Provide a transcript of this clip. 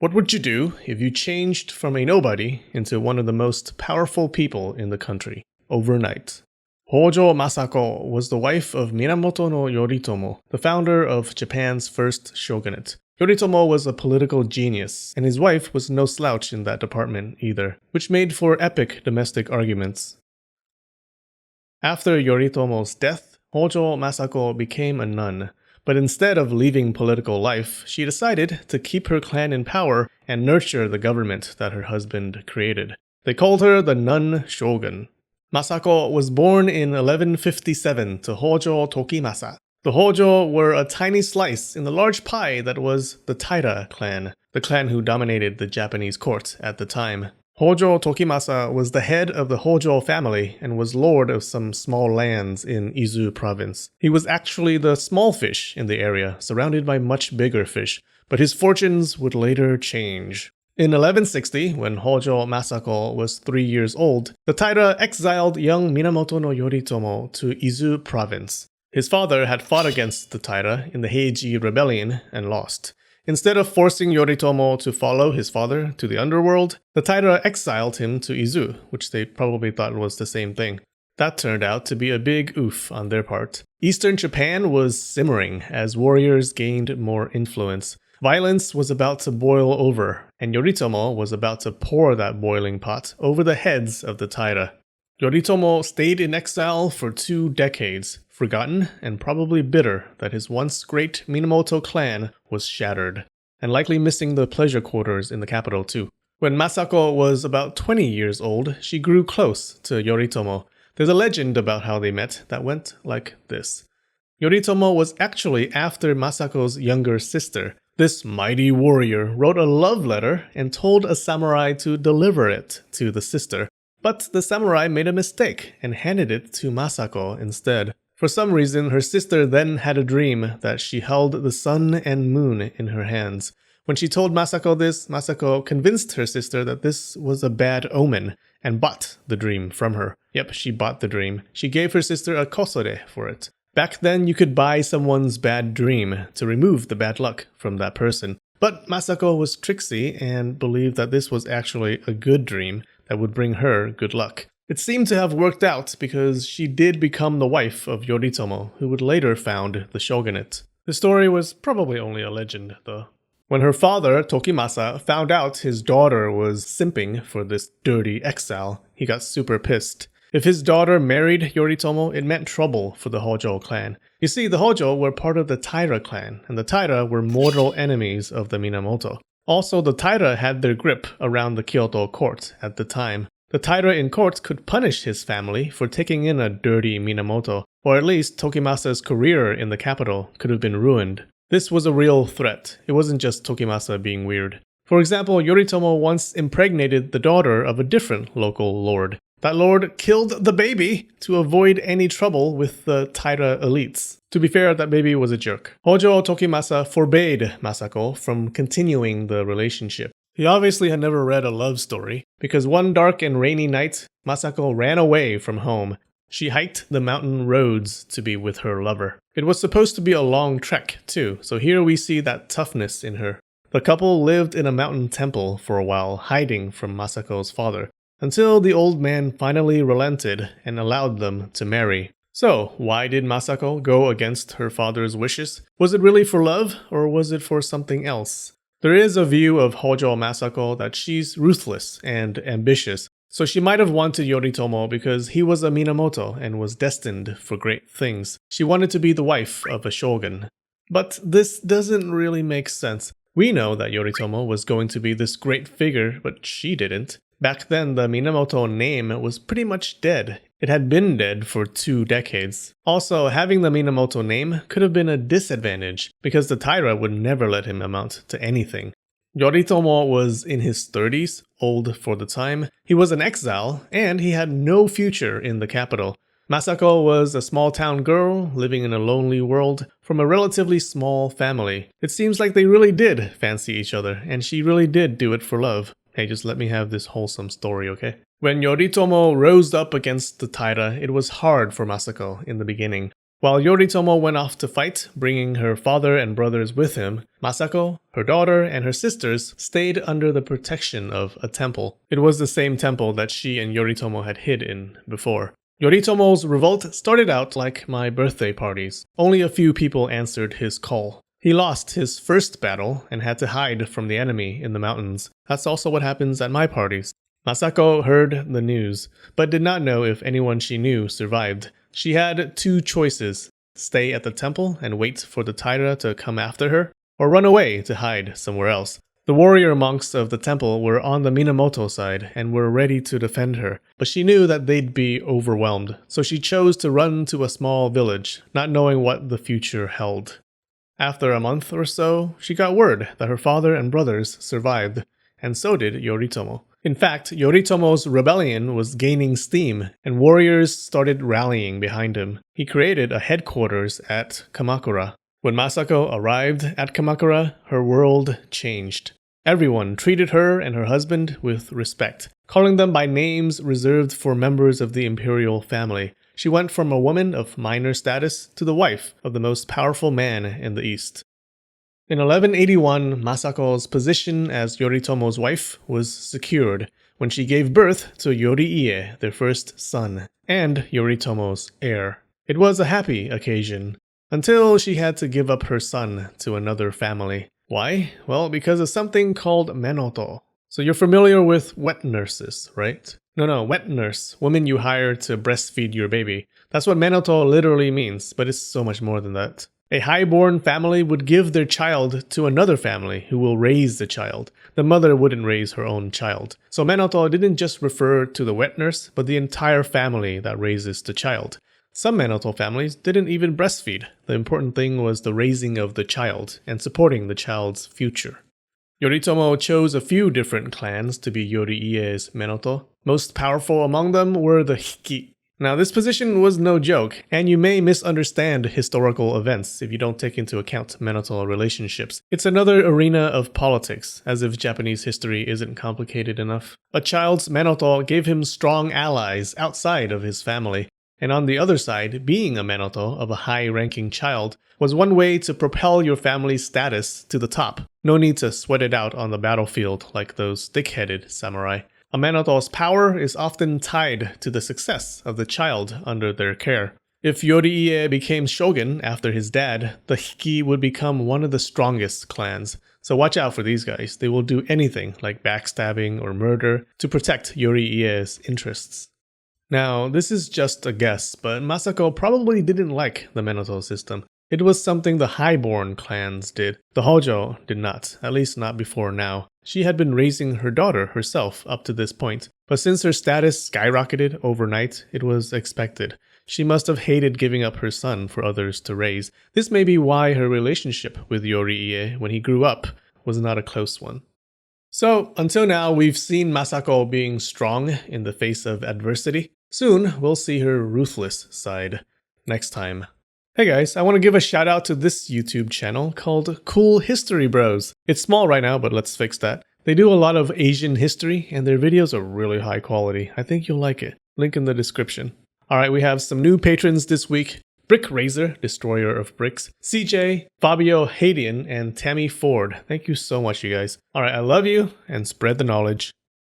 What would you do if you changed from a nobody into one of the most powerful people in the country overnight? Hojo Masako was the wife of Minamoto no Yoritomo, the founder of Japan's first shogunate. Yoritomo was a political genius, and his wife was no slouch in that department either, which made for epic domestic arguments. After Yoritomo's death, Hojo Masako became a nun, but instead of leaving political life, she decided to keep her clan in power and nurture the government that her husband created. They called her the Nun Shogun. Masako was born in 1157 to Hojo Tokimasa. The Hojo were a tiny slice in the large pie that was the Taira clan, the clan who dominated the Japanese court at the time. Hojo Tokimasa was the head of the Hojo family and was lord of some small lands in Izu province. He was actually the small fish in the area, surrounded by much bigger fish, but his fortunes would later change. In 1160, when Hojo Masako was 3 years old, the Taira exiled young Minamoto no Yoritomo to Izu province. His father had fought against the Taira in the Heiji rebellion and lost. Instead of forcing Yoritomo to follow his father to the underworld, the Taira exiled him to Izu, which they probably thought was the same thing. That turned out to be a big oof on their part. Eastern Japan was simmering as warriors gained more influence. Violence was about to boil over, and Yoritomo was about to pour that boiling pot over the heads of the Taira. Yoritomo stayed in exile for 2 decades, forgotten and probably bitter that his once great Minamoto clan was shattered, and likely missing the pleasure quarters in the capital too. When Masako was about 20 years old, she grew close to Yoritomo. There's a legend about how they met that went like this. Yoritomo was actually after Masako's younger sister. This mighty warrior wrote a love letter and told a samurai to deliver it to the sister. But the samurai made a mistake and handed it to Masako instead. For some reason, her sister then had a dream that she held the sun and moon in her hands. When she told Masako this, Masako convinced her sister that this was a bad omen and bought the dream from her. Yep, she bought the dream. She gave her sister a kosore for it. Back then, you could buy someone's bad dream to remove the bad luck from that person. But Masako was tricksy and believed that this was actually a good dream that would bring her good luck. It seemed to have worked out because she did become the wife of Yoritomo, who would later found the shogunate. The story was probably only a legend, though. When her father, Tokimasa, found out his daughter was simping for this dirty exile, he got super pissed. If his daughter married Yoritomo, it meant trouble for the Hojo clan. You see, the Hojo were part of the Taira clan, and the Taira were mortal enemies of the Minamoto. Also, the Taira had their grip around the Kyoto court at the time. The Taira in court could punish his family for taking in a dirty Minamoto, or at least Tokimasa's career in the capital could have been ruined. This was a real threat. It wasn't just Tokimasa being weird. For example, Yoritomo once impregnated the daughter of a different local lord. That lord killed the baby to avoid any trouble with the Taira elites. To be fair, that baby was a jerk. Hojo Tokimasa forbade Masako from continuing the relationship. He obviously had never read a love story, because one dark and rainy night, Masako ran away from home. She hiked the mountain roads to be with her lover. It was supposed to be a long trek, too, so here we see that toughness in her. The couple lived in a mountain temple for a while, hiding from Masako's father, until the old man finally relented and allowed them to marry. So, why did Masako go against her father's wishes? Was it really for love, or was it for something else? There is a view of Hojo Masako that she's ruthless and ambitious, so she might have wanted Yoritomo because he was a Minamoto and was destined for great things. She wanted to be the wife of a shogun. But this doesn't really make sense. We know that Yoritomo was going to be this great figure, but she didn't. Back then, the Minamoto name was pretty much dead. It had been dead for 2 decades. Also, having the Minamoto name could have been a disadvantage, because the Taira would never let him amount to anything. Yoritomo was in his 30s, old for the time. He was an exile, and he had no future in the capital. Masako was a small-town girl living in a lonely world from a relatively small family. It seems like they really did fancy each other, and she really did do it for love. Hey, just let me have this wholesome story, okay? When Yoritomo rose up against the Taira, it was hard for Masako in the beginning. While Yoritomo went off to fight, bringing her father and brothers with him, Masako, her daughter, and her sisters stayed under the protection of a temple. It was the same temple that she and Yoritomo had hid in before. Yoritomo's revolt started out like my birthday parties. Only a few people answered his call. He lost his first battle and had to hide from the enemy in the mountains. That's also what happens at my parties. Masako heard the news, but did not know if anyone she knew survived. She had two choices: stay at the temple and wait for the Taira to come after her, or run away to hide somewhere else. The warrior monks of the temple were on the Minamoto side and were ready to defend her, but she knew that they'd be overwhelmed, so she chose to run to a small village, not knowing what the future held. After a month or so, she got word that her father and brothers survived, and so did Yoritomo. In fact, Yoritomo's rebellion was gaining steam, and warriors started rallying behind him. He created a headquarters at Kamakura. When Masako arrived at Kamakura, her world changed. Everyone treated her and her husband with respect, calling them by names reserved for members of the imperial family. She went from a woman of minor status to the wife of the most powerful man in the East. In 1181, Masako's position as Yoritomo's wife was secured when she gave birth to Yoriie, their first son, and Yoritomo's heir. It was a happy occasion, until she had to give up her son to another family. Why? Well, because of something called menoto. So you're familiar with wet nurses, right? No, wet nurse, woman you hire to breastfeed your baby. That's what menoto literally means, but it's so much more than that. A highborn family would give their child to another family who will raise the child. The mother wouldn't raise her own child. So menoto didn't just refer to the wet nurse, but the entire family that raises the child. Some menoto families didn't even breastfeed. The important thing was the raising of the child and supporting the child's future. Yoritomo chose a few different clans to be Yoriie's menoto. Most powerful among them were the Hiki. Now, this position was no joke, and you may misunderstand historical events if you don't take into account menoto relationships. It's another arena of politics, as if Japanese history isn't complicated enough. A child's menoto gave him strong allies outside of his family, and on the other side, being a menoto of a high-ranking child was one way to propel your family's status to the top. No need to sweat it out on the battlefield like those thick-headed samurai. A menoto's power is often tied to the success of the child under their care. If Yoriie became shogun after his dad, the Hiki would become one of the strongest clans. So watch out for these guys. They will do anything like backstabbing or murder to protect Yoriie's interests. Now, this is just a guess, but Masako probably didn't like the menoto system. It was something the highborn clans did. The Hojo did not, at least not before now. She had been raising her daughter herself up to this point, but since her status skyrocketed overnight, it was expected. She must have hated giving up her son for others to raise. This may be why her relationship with Yoriie when he grew up was not a close one. So, until now, we've seen Masako being strong in the face of adversity. Soon, we'll see her ruthless side. Next time. Hey guys, I want to give a shout out to this YouTube channel called Cool History Bros. It's small right now, but let's fix that. They do a lot of Asian history, and their videos are really high quality. I think you'll like it. Link in the description. Alright, we have some new patrons this week. Brick Razor, Destroyer of Bricks, CJ, Fabio Hadian, and Tammy Ford. Thank you so much, you guys. Alright, I love you, and spread the knowledge.